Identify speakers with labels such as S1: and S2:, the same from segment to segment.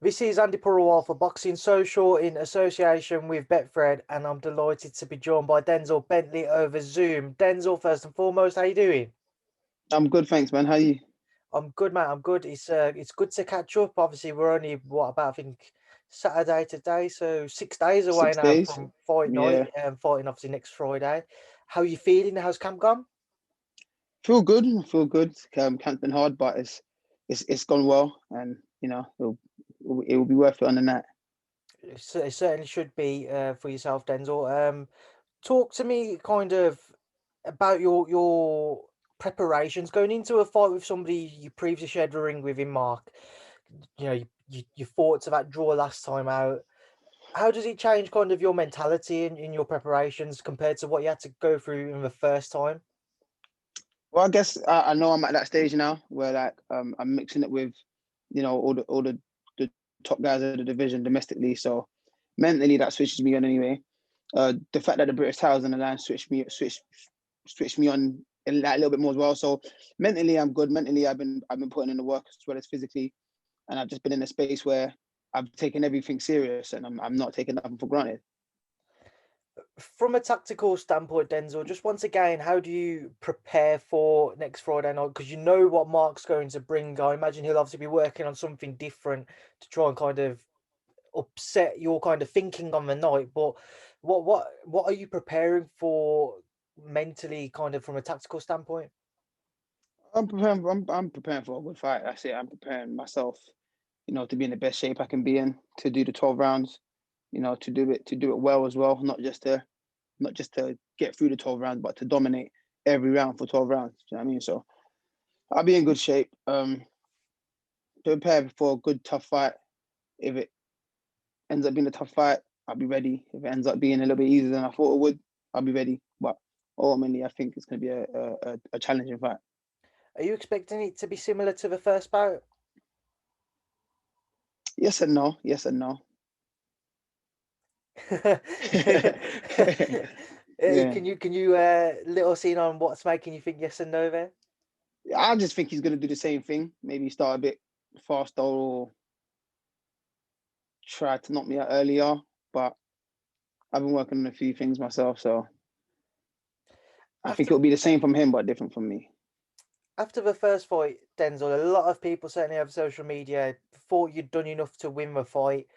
S1: This is Andy Purewal for Boxing Social in association with Betfred, and I'm delighted to be joined by Denzel Bentley over Zoom. Denzel, first and foremost, how you doing?
S2: I'm good, thanks, man. How you?
S1: I'm good, mate. I'm good. It's good to catch up. Obviously, we're only what about I think Saturday today, so 6 days away
S2: Six
S1: now
S2: days?
S1: from fight night.
S2: Yeah.
S1: Fighting obviously next Friday. How you feeling? How's camp gone?
S2: Feel good. I feel good. Camp's been hard, but it's gone well, and it will be worth it on the night.
S1: It certainly should be for yourself, Denzel. Talk to me kind of about your preparations going into a fight with somebody you previously shared a ring with in Mark. You know, you fought to that draw last time out. How does it change kind of your mentality in your preparations compared to what you had to go through in the first time?
S2: Well, I guess I know I'm at that stage now where I'm mixing it with, all the top guys of the division domestically. So mentally, that switches me on anyway. The fact that the British titles on the line switched me on a little bit more as well. So mentally, I'm good. Mentally, I've been putting in the work as well as physically, and I've just been in a space where I've taken everything serious and I'm not taking nothing for granted.
S1: From a tactical standpoint, Denzel, just once again, how do you prepare for next Friday night? Because you know what Mark's going to bring. I imagine he'll obviously be working on something different to try and kind of upset your kind of thinking on the night. But what are you preparing for mentally, kind of from a tactical standpoint?
S2: I'm preparing for a good fight. That's it. I'm preparing myself, to be in the best shape I can be in to do the 12 rounds. To do it well as well, not just to get through the 12 rounds, but to dominate every round for 12 rounds. Do you know what I mean? So I'll be in good shape. To prepare for a good tough fight. If it ends up being a tough fight, I'll be ready. If it ends up being a little bit easier than I thought it would, I'll be ready. But ultimately, I think it's going to be a challenging fight.
S1: Are you expecting it to be similar to the first bout?
S2: Yes and no. Yes and no. Yeah.
S1: Can you let us in on what's making you think yes and no there?
S2: I just think he's going to do the same thing. Maybe start a bit faster or try to knock me out earlier. But I've been working on a few things myself, so I think
S1: After
S2: it'll be the same from him, but different from me.
S1: after the first fight, Denzel, a lot of people certainly over social media thought you'd done enough to win the fight.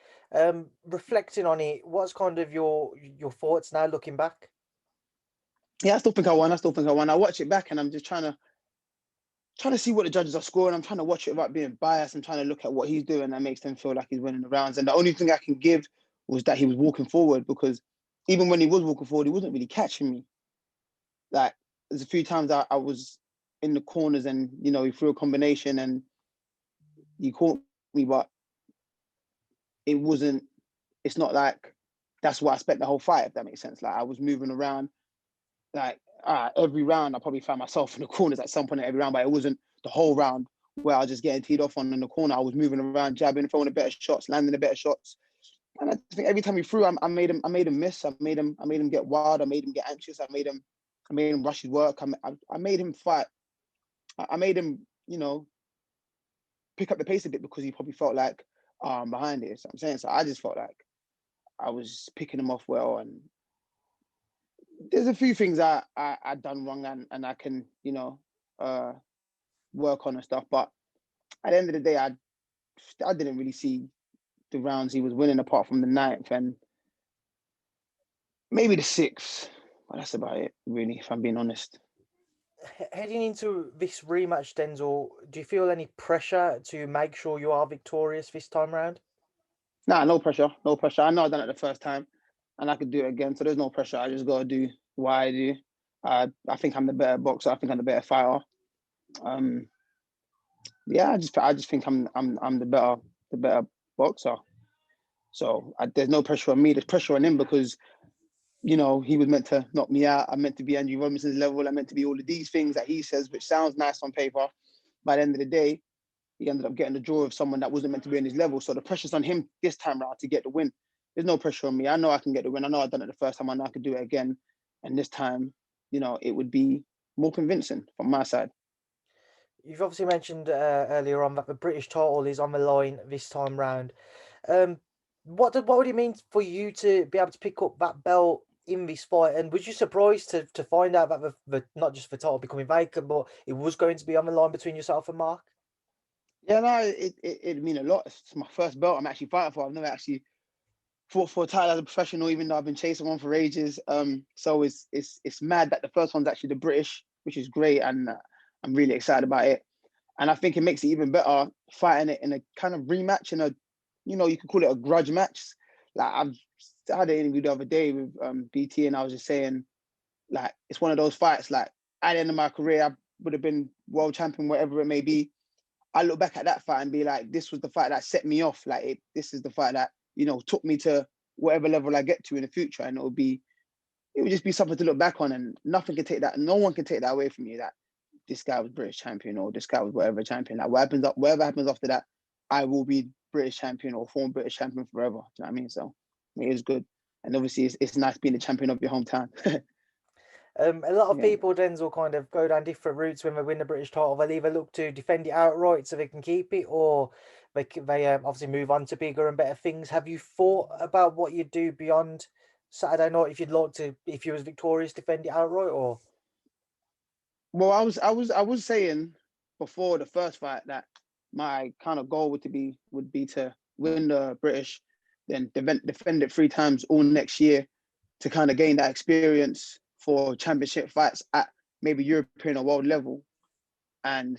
S1: Reflecting on it, what's kind of your thoughts now looking back?
S2: Yeah, I still think I won. I still think I won. I watch it back and I'm just trying to see what the judges are scoring. I'm trying to watch it without being biased. I'm trying to look at what he's doing that makes them feel like he's winning the rounds. And the only thing I can give was that he was walking forward, because even when he was walking forward, he wasn't really catching me. Like, there's a few times I was in the corners and he threw a combination and he caught me, but it wasn't. It's not like that's what I spent the whole fight. If that makes sense. Like, I was moving around. Like, every round, I probably found myself in the corners at some point in every round, but it wasn't the whole round where I was just getting teed off on in the corner. I was moving around, jabbing, throwing the better shots, landing the better shots. And I think every time he threw, I made him miss. I made him get wild. I made him get anxious. I made him rush his work. I made him fight. I made him, pick up the pace a bit, because he probably felt like behind it. So I'm saying, so I just felt like I was picking him off well, and there's a few things I done wrong, and I can uh, work on and stuff. But at the end of the day, I didn't really see the rounds he was winning apart from the ninth and maybe the sixth. But that's about it, really, if I'm being honest.
S1: Heading into this rematch, Denzel, do you feel any pressure to make sure you are victorious this time round?
S2: Nah, no pressure, no pressure. I know I done it the first time, and I could do it again. So there's no pressure. I just gotta do what I do. I think I'm the better boxer. I think I'm the better fighter. Um, yeah, I just think I'm the better boxer. So there's no pressure on me. There's pressure on him because he was meant to knock me out. I'm meant to be Andrew Robinson's level. I'm meant to be all of these things that he says, which sounds nice on paper. By the end of the day, he ended up getting the draw of someone that wasn't meant to be on his level. So the pressure's on him this time around to get the win. There's no pressure on me. I know I can get the win. I know I've done it the first time. I know I could do it again. And this time, it would be more convincing from my side.
S1: You've obviously mentioned earlier on that the British title is on the line this time round. Um, what would it mean for you to be able to pick up that belt in this fight? And was you surprised to find out that the not just the title becoming vacant, but it was going to be on the line between yourself and Mark?
S2: Yeah, no, it mean a lot. It's my first belt I'm actually fighting for. I've never actually fought for a title as a professional, even though I've been chasing one for ages. So it's mad that the first one's actually the British, which is great, and I'm really excited about it. And I think it makes it even better fighting it in a kind of rematch, in a, you could call it a grudge match. Like I had an interview the other day with BT, and I was just saying, like, it's one of those fights. Like, at the end of my career, I would have been world champion, whatever it may be. I look back at that fight and be like, this was the fight that set me off. Like, this is the fight that took me to whatever level I get to in the future, and it would just be something to look back on, and nothing can take that. No one can take that away from you. That this guy was British champion, or this guy was whatever champion. Like, whatever happens after that, I will be British champion or former British champion forever. Do you know what I mean? So it is good, and obviously it's nice being the champion of your hometown.
S1: A lot of
S2: Yeah.
S1: people, Denzel, kind of go down different routes when they win the British title. They'll either look to defend it outright so they can keep it, or they obviously move on to bigger and better things. Have you thought about what you'd do beyond Saturday night if you'd like to, if you was victorious, defend it outright, or?
S2: Well, I was saying before the first fight that my kind of goal would be to win the British, then defend it 3 times all next year to kind of gain that experience for championship fights at maybe European or world level, and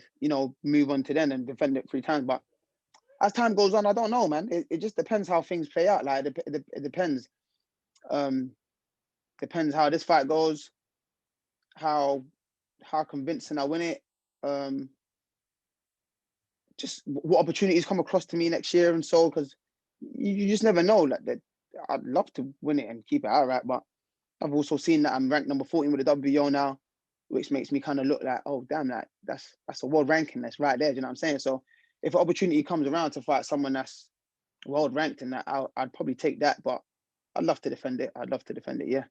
S2: move on to then and defend it 3 times. But as time goes on, I don't know, man. It just depends how things play out. Like, it depends. Um, Depends how this fight goes, how convincing I win it. Um, just what opportunities come across to me next year, and so, because you just never know. Like, that, I'd love to win it and keep it outright, but I've also seen that I'm ranked number 14 with the WBO now, which makes me kind of look like, oh damn, like that's a world ranking that's right there. Do you know what I'm saying? So if an opportunity comes around to fight someone that's world ranked, and that, I'd probably take that. But I'd love to defend it. I'd love to defend it. Yeah.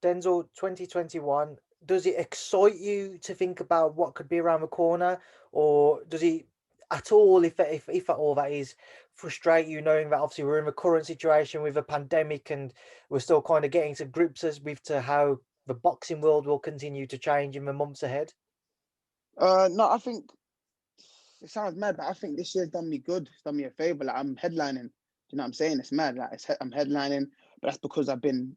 S1: Denzel, 2021, does it excite you to think about what could be around the corner, or does it at all, if at all, that is, frustrate you knowing that obviously we're in the current situation with a pandemic and we're still kind of getting to grips as with to how the boxing world will continue to change in the months ahead?
S2: No, I think it sounds mad, but I think this year's done me good. It's done me a favor. Like, I'm headlining. Do you know what I'm saying? It's mad. Like, I'm headlining, but that's because I've been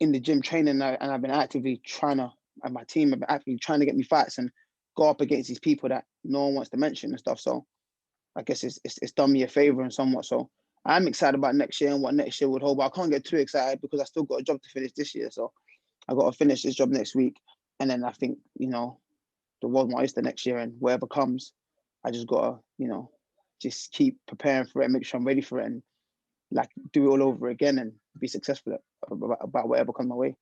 S2: in the gym training, and I've been actively trying to, and my team have been actively trying to get me fights and go up against these people that no one wants to mention and stuff. So I guess it's done me a favor and somewhat. So I'm excited about next year and what next year would hold, but I can't get too excited because I still got a job to finish this year. So I got to finish this job next week, and then I think the world my oyster next year, and whatever comes, I just gotta just keep preparing for it, make sure I'm ready for it, and like do it all over again and be successful about whatever comes my way.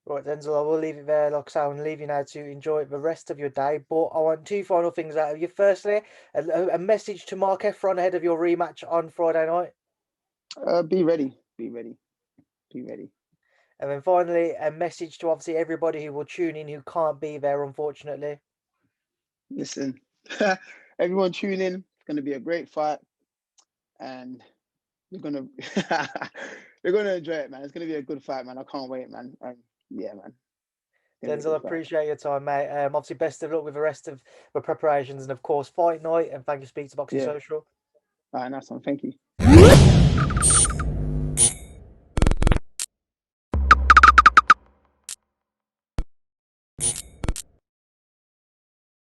S1: Right, Denzel, I will leave it there. Like I say, I'm leave you now to enjoy the rest of your day. But I want two final things out of you. Firstly, a message to Mark Heffron ahead of your rematch on Friday night.
S2: Be ready, be ready, be ready.
S1: And then finally, a message to obviously everybody who will tune in who can't be there, unfortunately.
S2: Listen, everyone tune in. It's gonna be a great fight, and you're gonna you're gonna enjoy it, man. It's gonna be a good fight, man. I can't wait, man. Yeah, man. It's gonna be a
S1: Denzel,
S2: good fight.
S1: appreciate your time, mate. Obviously, best of luck with the rest of the preparations and, of course, fight night. And thank you, Speak to Boxing
S2: Yeah.
S1: Social.
S2: All right, nice one. Thank you.